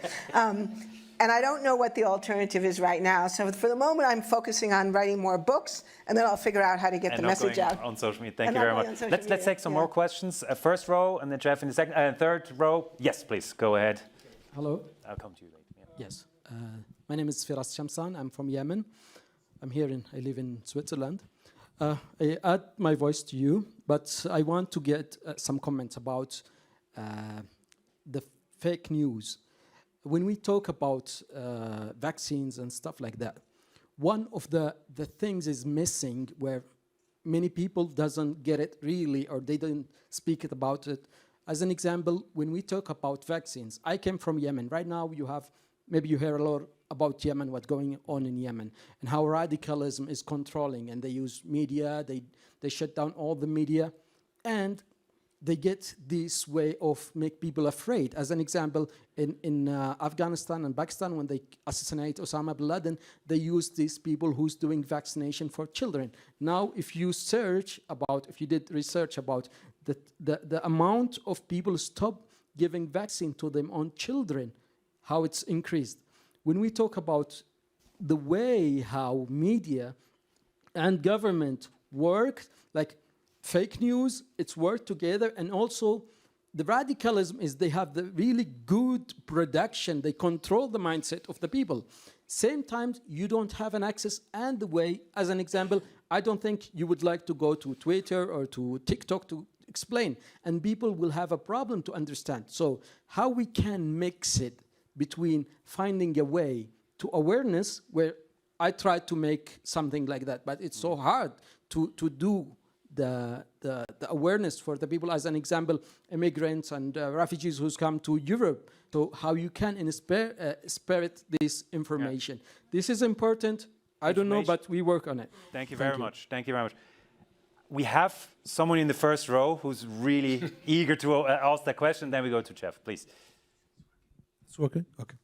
And I don't know what the alternative is right now. So for the moment, I'm focusing on writing more books, and then I'll figure out how to get the message out. On social media. Thank you very much. Let's take some more questions. First row, and then Jeff in the second, third row. Yes, please, go ahead. Hello. I'll come to you later. Yeah. Yes. My name is Firas Shamsan. I'm from Yemen. I live in Switzerland. I add my voice to you, but I want to get some comments about the fake news. When we talk about vaccines and stuff like that, one of the things is missing where many people doesn't get it really, or they don't speak about it. As an example, when we talk about vaccines, I came from Yemen. Right now maybe you hear a lot about Yemen, what's going on in Yemen, and how radicalism is controlling, and they use media, they shut down all the media, and they get this way of make people afraid. As an example, in Afghanistan and Pakistan, when they assassinate Osama bin Laden, they use these people who's doing vaccination for children. Now, if you did research about the amount of people stop giving vaccine to them on children, how it's increased. When we talk about the way how media and government work, like fake news, it's work together, and also the radicalism is they have the really good production, they control the mindset of the people. Same time, you don't have an access and the way, as an example, I don't think you would like to go to Twitter or to TikTok to explain, and people will have a problem to understand. So how we can mix it between finding a way to awareness, where I try to make something like that, but it's so hard to do the awareness for the people. As an example, immigrants and refugees who's come to Europe. So how you can spirit this information. Yeah. This is important. I don't know, but we work on it. Thank you very much. Thank you very much. We have someone in the first row who's really eager to ask that question. Then we go to Jeff, please. It's working? Okay.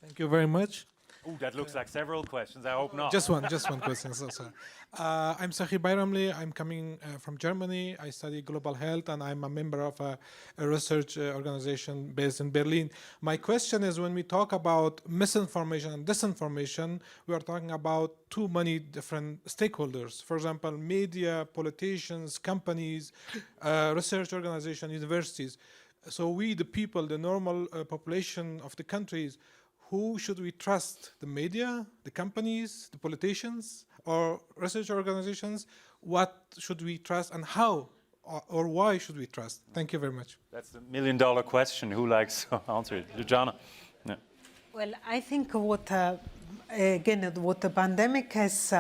Thank you very much. Ooh, that looks like several questions. I hope not. Just one question. So, I'm Sahi Bayramli. I'm coming from Germany. I study global health, and I'm a member of a research organization based in Berlin. My question is, when we talk about misinformation and disinformation, we are talking about too many different stakeholders. For example, media, politicians, companies, research organizations, universities. So we, the people, the normal population of the countries, who should we trust? The media, the companies, the politicians, or research organizations? What should we trust, and how or why should we trust? Thank you very much. That's the million-dollar question. Who likes to answer it? Luciana? Yeah. Well, I think what the pandemic has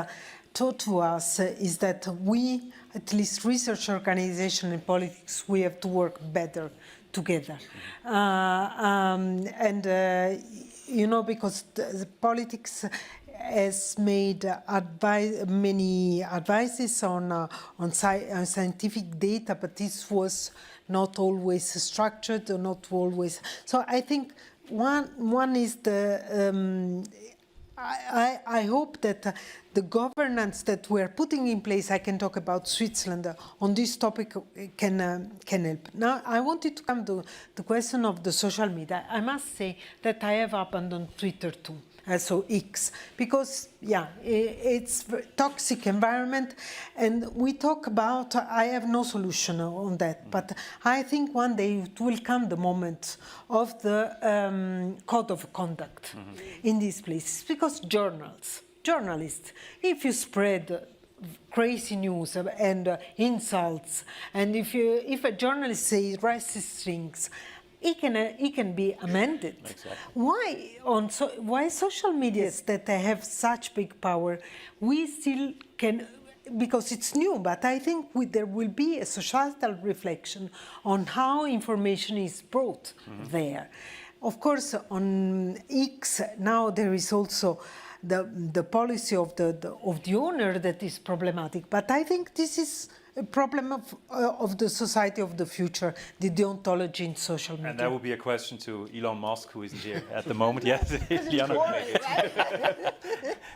taught to us is that we, at least research organization and politics, we have to work better together. Because the politics has made many advices on scientific data, but this was not always structured or not always. So I think one is I hope that the governance that we're putting in place, I can talk about Switzerland on this topic, can help. Now, I wanted to come to the question of the social media. I must say that I have abandoned Twitter too, so X, because it's a toxic environment, and we talk about, I have no solution on that, but I think one day it will come the moment of the code of conduct in these places, because journalists, if you spread crazy news and insults, and if a journalist says racist things, it can be amended. Exactly. Why social medias that have such big power, we still can, because it's new, but I think there will be a societal reflection on how information is brought there. Of course, on X now there is also the policy of the owner that is problematic, but I think this is a problem of the society of the future, the deontology in social media. And that would be a question to Elon Musk, who isn't here at the moment. Yes, Iliana.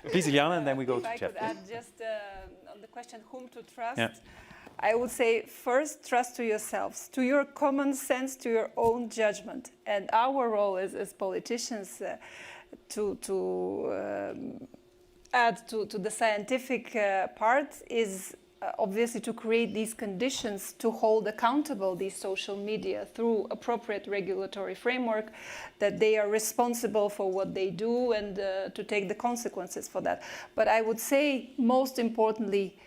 Please, Iliana, and then we go to Jeff. If I could add just on the question whom to trust, I would say first trust to yourselves, to your common sense, to your own judgment. And our role as politicians to add to the scientific part is obviously to create these conditions to hold accountable these social media through appropriate regulatory framework, that they are responsible for what they do and to take the consequences for that. But I would say most importantly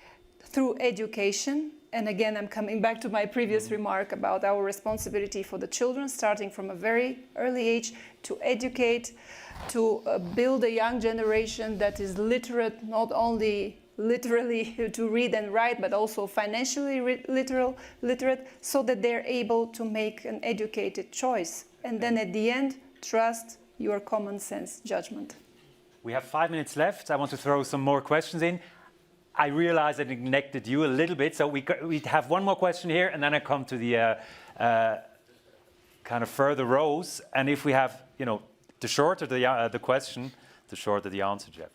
through education, and again I'm coming back to my previous remark about our responsibility for the children, starting from a very early age to educate, to build a young generation that is literate, not only literally to read and write, but also financially literate, so that they're able to make an educated choice. And then at the end, trust your common sense judgment. We have 5 minutes left. I want to throw some more questions in. I realize I neglected you a little bit, so we have one more question here, and then I come to the kind of further rows. And if we have, you know, the shorter the question, the shorter the answer, Jeff.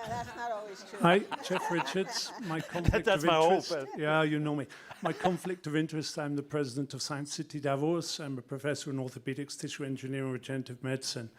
That's not always true. Hi, Jeff Richards. My conflict of interest. Hope. Yeah, you know me. My conflict of interest, I'm the president of Science City Davos. I'm a professor in orthopedics, tissue engineering, regenerative medicine.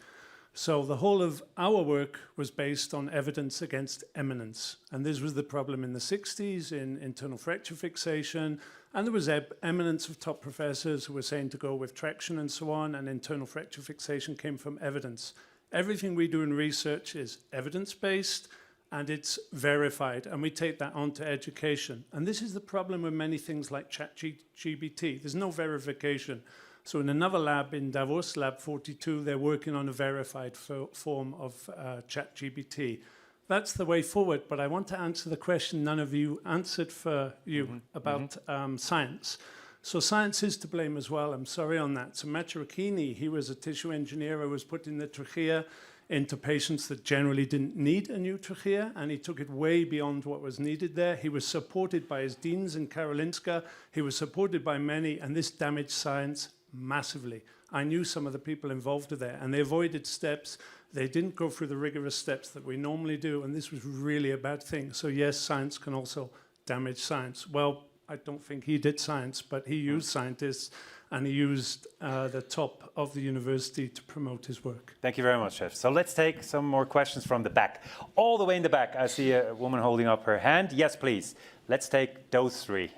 So the whole of our work was based on evidence against eminence. And this was the problem in the 60s in internal fracture fixation. And there was eminence of top professors who were saying to go with traction and so on. And internal fracture fixation came from evidence. Everything we do in research is evidence-based and it's verified, and we take that on to education. And this is the problem with many things like ChatGPT. There's no verification. So in another lab in Davos, Lab 42, they're working on a verified form of ChatGPT. That's the way forward, but I want to answer the question none of you answered for you about science. So science is to blame as well. I'm sorry on that. So Macharakini, he was a tissue engineer who was putting the trachea into patients that generally didn't need a new trachea, and he took it way beyond what was needed there. He was supported by his deans in Karolinska. He was supported by many, and this damaged science massively. I knew some of the people involved there, and they avoided steps. They didn't go through the rigorous steps that we normally do, and this was really a bad thing. So yes, science can also damage science. Well, I don't think he did science, but he used scientists and he used the top of the university to promote his work. Thank you very much, Chef. So let's take some more questions from the back. All the way in the back, I see a woman holding up her hand. Yes, please. Let's take those three.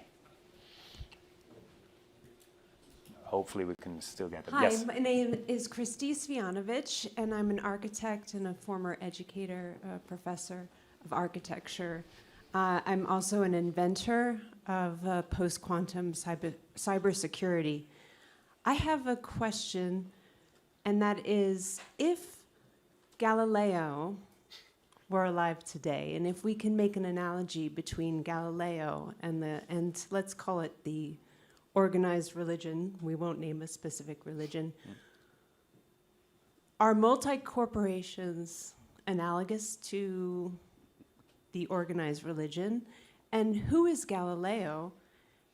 Hopefully we can still get them. Hi, yes. My name is Kristi Svjanovic, and I'm an architect and a former educator, professor of architecture. I'm also an inventor of post-quantum cybersecurity. I have a question, and that is, if Galileo were alive today, and if we can make an analogy between Galileo and let's call it the organized religion, we won't name a specific religion, are multi-corporations analogous to the organized religion? And who is Galileo?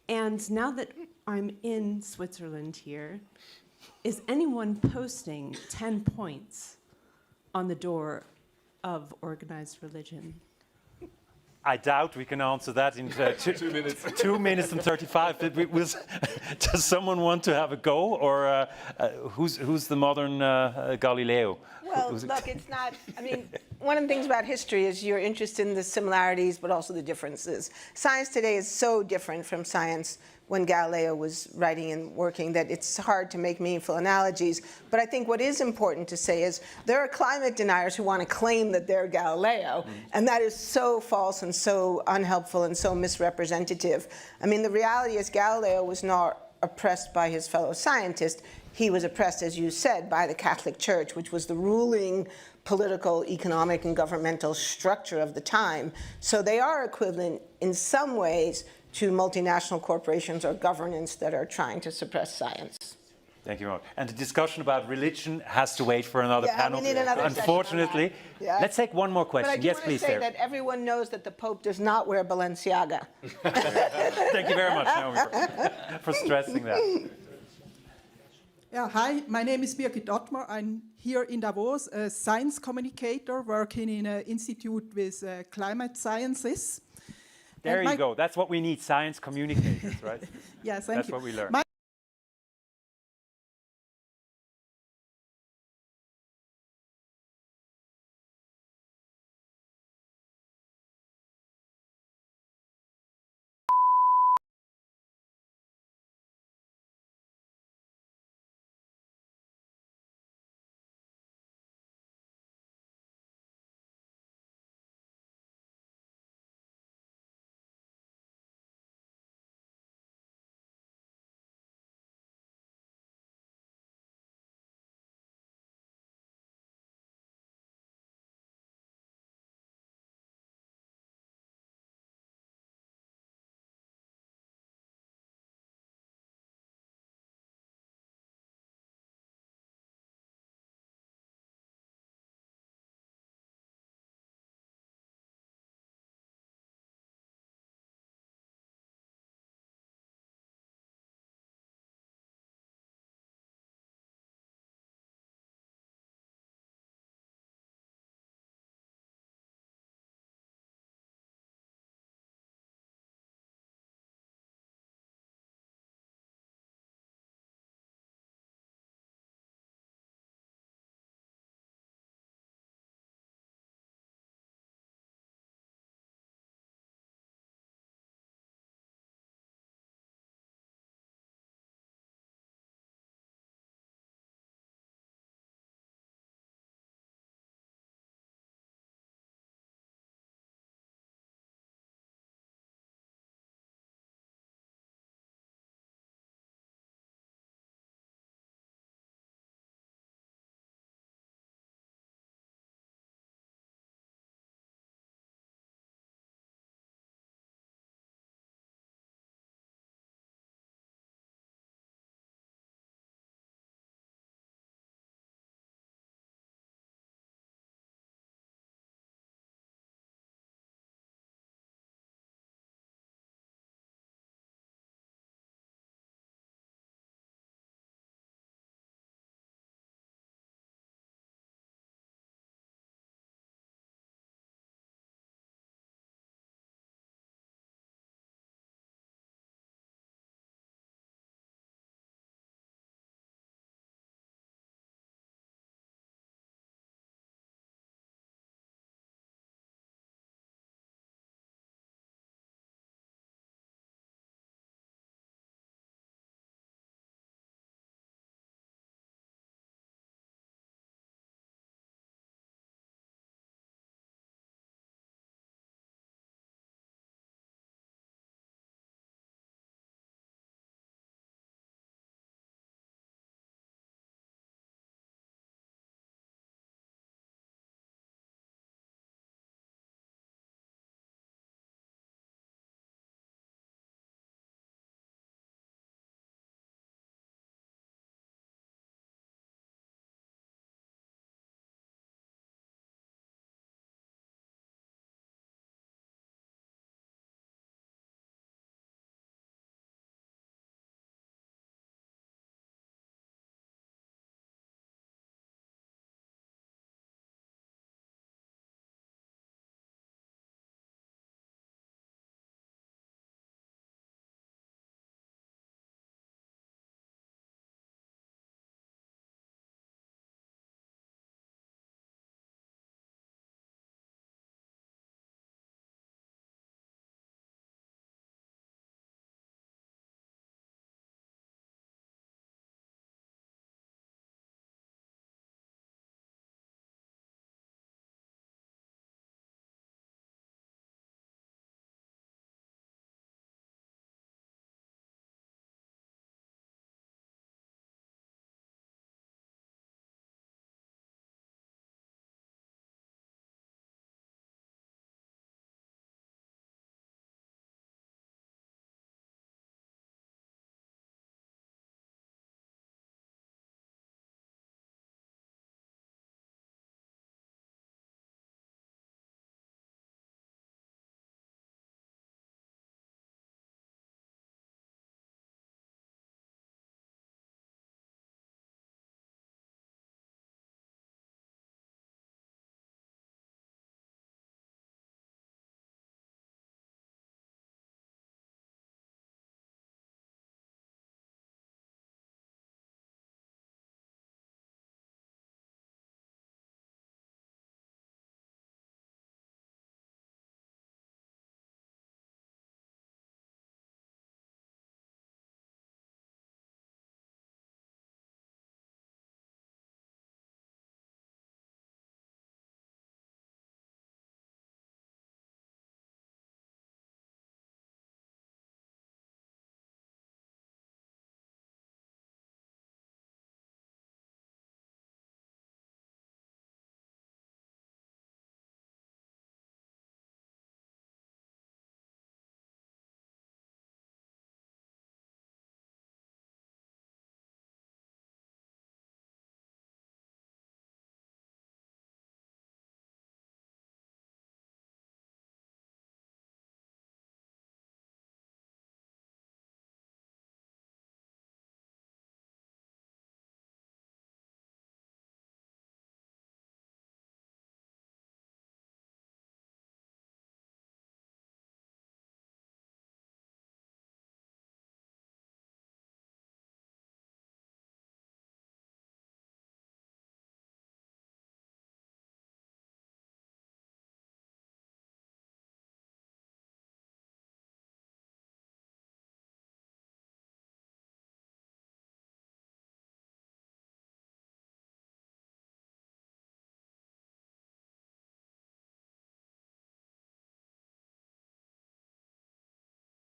And now that I'm in Switzerland here, is anyone posting 10 points on the door of organized religion? I doubt we can answer that in 2 minutes. 2 minutes and 35. Does someone want to have a go, or who's the modern Galileo? Well, look, it's not, I mean, one of the things about history is you're interested in the similarities, but also the differences. Science today is so different from science when Galileo was writing and working that it's hard to make meaningful analogies. But I think what is important to say is there are climate deniers who want to claim that they're Galileo, and that is so false and so unhelpful and so misrepresentative. I mean, the reality is Galileo was not oppressed by his fellow scientists. He was oppressed, as you said, by the Catholic Church, which was the ruling political, economic, and governmental structure of the time. So they are equivalent in some ways to multinational corporations or governance that are trying to suppress science. Thank you, Mark. And the discussion about religion has to wait for another panel. We need another unfortunately. Yeah. Let's take one more question. But I do yes, want please, to say sir. that everyone knows that the Pope does not wear Balenciaga. Thank you very much, Naomi, for stressing that. Yeah, hi, my name is Birgit Ottmar. I'm here in Davos, a science communicator working in an institute with climate sciences. There you go. That's what we need, science communicators, right? Yes, thank you. That's what we learned.